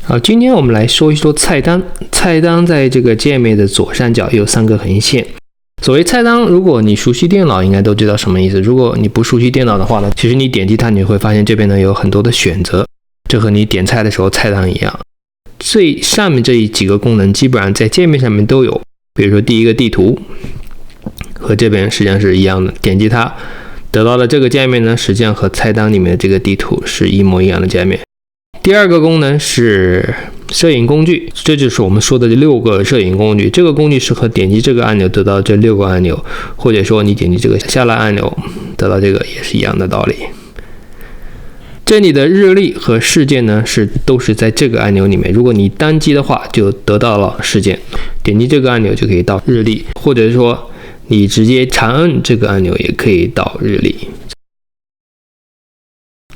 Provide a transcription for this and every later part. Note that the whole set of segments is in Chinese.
好，今天我们来说一说菜单。菜单在这个界面的左上角有3个横线。所谓菜单，如果你熟悉电脑，应该都知道什么意思。如果你不熟悉电脑的话呢，其实你点击它，你会发现这边呢有很多的选择，这和你点菜的时候菜单一样。最上面这几个功能基本上在界面上面都有，比如说第一个地图，和这边实际上是一样的，点击它得到的这个界面呢，实际上和菜单里面的这个地图是一模一样的界面。第二个功能是摄影工具，这就是我们说的这6个摄影工具。这个工具是和点击这个按钮得到这6个按钮，或者说你点击这个下拉按钮得到这个也是一样的道理。这里的日历和事件呢都是在这个按钮里面，如果你单击的话就得到了事件，点击这个按钮就可以到日历，或者说你直接长按这个按钮也可以到日历。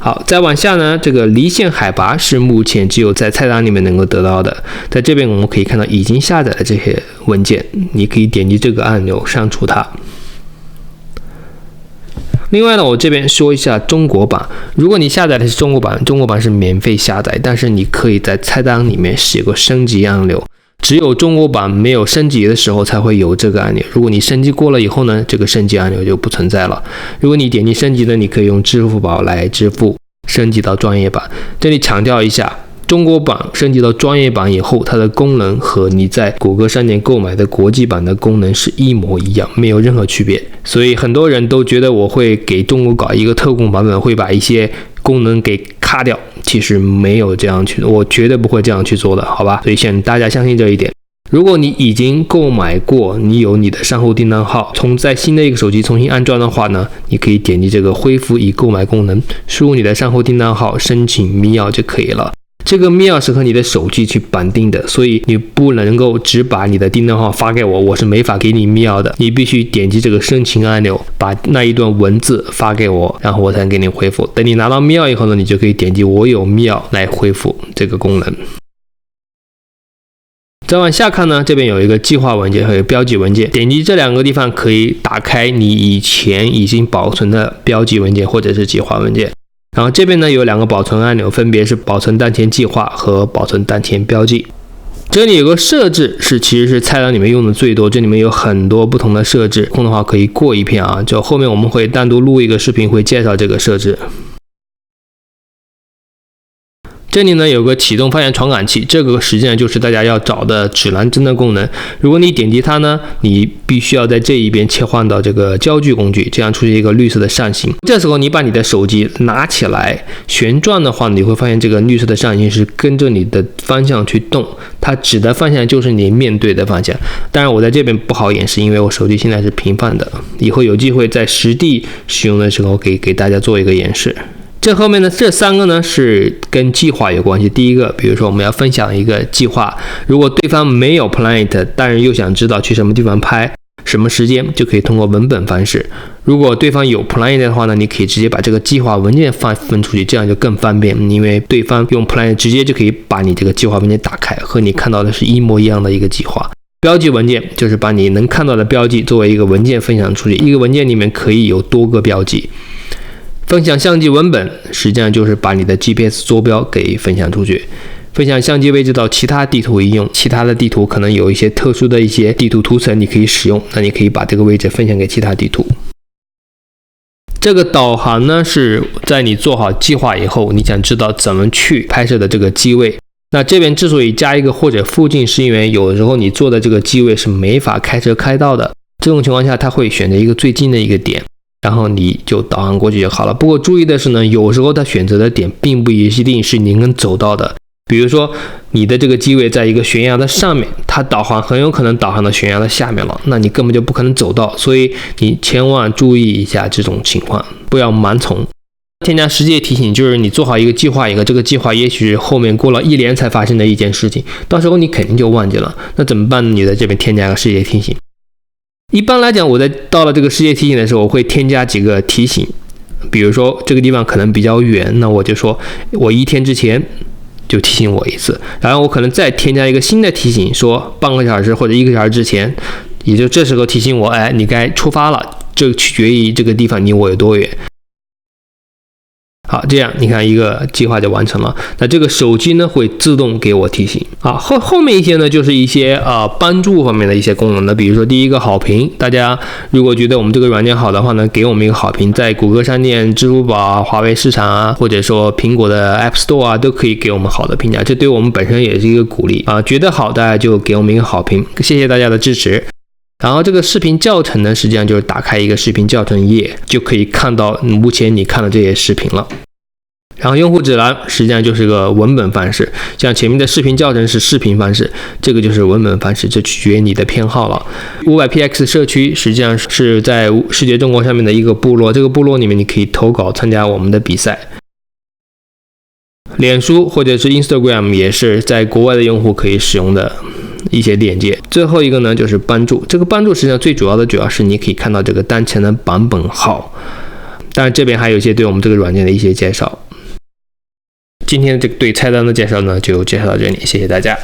好，再往下呢，这个离线海拔是目前只有在菜单里面能够得到的。在这边我们可以看到已经下载的这些文件，你可以点击这个按钮删除它。另外呢，我这边说一下中国版。如果你下载的是中国版，中国版是免费下载，但是你可以在菜单里面写个升级按钮。只有中国版没有升级的时候才会有这个按钮，如果你升级过了以后呢，这个升级按钮就不存在了。如果你点击升级呢，你可以用支付宝来支付升级到专业版。这里强调一下，中国版升级到专业版以后，它的功能和你在谷歌商店购买的国际版的功能是一模一样，没有任何区别。所以很多人都觉得我会给中国搞一个特供版本，会把一些功能给卡掉，其实没有这样去，我绝对不会这样去做的，好吧？所以请大家相信这一点。如果你已经购买过，你有你的账户订单号，在新的一个手机重新安装的话呢，你可以点击这个恢复已购买功能，输入你的账户订单号，申请密钥就可以了。这个密钥是和你的手机去绑定的，所以你不能够只把你的订单号发给我，我是没法给你密钥的。你必须点击这个申请按钮，把那一段文字发给我，然后我才能给你回复。等你拿到密钥以后呢，你就可以点击我有密钥来恢复这个功能。再往下看呢，这边有一个计划文件和一个标记文件，点击这2个地方可以打开你以前已经保存的标记文件或者是计划文件。然后这边呢有2个保存按钮，分别是保存当前计划和保存当前标记。这里有个设置其实是菜单里面用的最多，这里面有很多不同的设置，空的话可以过一遍啊，就后面我们会单独录一个视频会介绍这个设置。这里呢有个启动发现传感器，这个实际上就是大家要找的指南针的功能。如果你点击它呢，你必须要在这一边切换到这个焦距工具，这样出现一个绿色的扇形。这时候你把你的手机拿起来旋转的话，你会发现这个绿色的扇形是跟着你的方向去动，它指的方向就是你面对的方向。当然我在这边不好演示，因为我手机现在是平放的，以后有机会在实地使用的时候可以给大家做一个演示。这后面呢，这3个呢是跟计划有关系。第一个，比如说我们要分享一个计划，如果对方没有 Planet， 但是又想知道去什么地方拍，什么时间，就可以通过文本方式。如果对方有 Planet 的话呢，你可以直接把这个计划文件分出去，这样就更方便，因为对方用 Planet 直接就可以把你这个计划文件打开，和你看到的是一模一样的一个计划。标记文件就是把你能看到的标记作为一个文件分享出去，一个文件里面可以有多个标记。分享相机文本实际上就是把你的 GPS 坐标给分享出去，分享相机位置到其他地图应用，其他的地图可能有一些特殊的一些地图图层你可以使用，那你可以把这个位置分享给其他地图。这个导航呢是在你做好计划以后，你想知道怎么去拍摄的这个机位。那这边之所以加一个或者附近，是因为有的时候你做的这个机位是没法开车开到的，这种情况下它会选择一个最近的一个点，然后你就导航过去就好了。不过注意的是呢，有时候它选择的点并不一定是你能走到的。比如说你的这个机位在一个悬崖的上面，它导航很有可能导航到悬崖的下面了，那你根本就不可能走到，所以你千万注意一下这种情况，不要盲从。添加实际提醒，就是你做好一个计划以后，这个计划也许后面过了1年才发生的一件事情，到时候你肯定就忘记了，那怎么办呢？你在这边添加个世界提醒。一般来讲，我在到了这个世界提醒的时候，我会添加几个提醒，比如说这个地方可能比较远，那我就说我1天之前就提醒我一次，然后我可能再添加一个新的提醒，说半个小时或者1个小时之前，也就这时候提醒我，哎，你该出发了，这取决于这个地方离我有多远。好，好，这样你看一个计划就完成了。那这个手机呢会自动给我提醒。后面一些呢就是一些帮助方面的一些功能的，比如说第一个好评，大家如果觉得我们这个软件好的话呢，给我们一个好评，在谷歌商店、支付宝、华为市场啊，或者说苹果的 App Store 啊，都可以给我们好的评价，这对我们本身也是一个鼓励觉得好大家就给我们一个好评，谢谢大家的支持。然后这个视频教程呢，实际上就是打开一个视频教程页，就可以看到目前你看的这些视频了。然后用户指南实际上就是个文本范式，像前面的视频教程是视频范式，这个就是文本范式，这取决于你的偏好了。500px 社区实际上是在视觉中国上面的一个部落，这个部落里面你可以投稿参加我们的比赛。脸书或者是 Instagram 也是在国外的用户可以使用的一些链接。最后一个呢就是帮助，这个帮助实际上最主要是你可以看到这个当前的版本号，当然这边还有一些对我们这个软件的一些介绍。今天这个对菜单的介绍呢就介绍到这里，谢谢大家。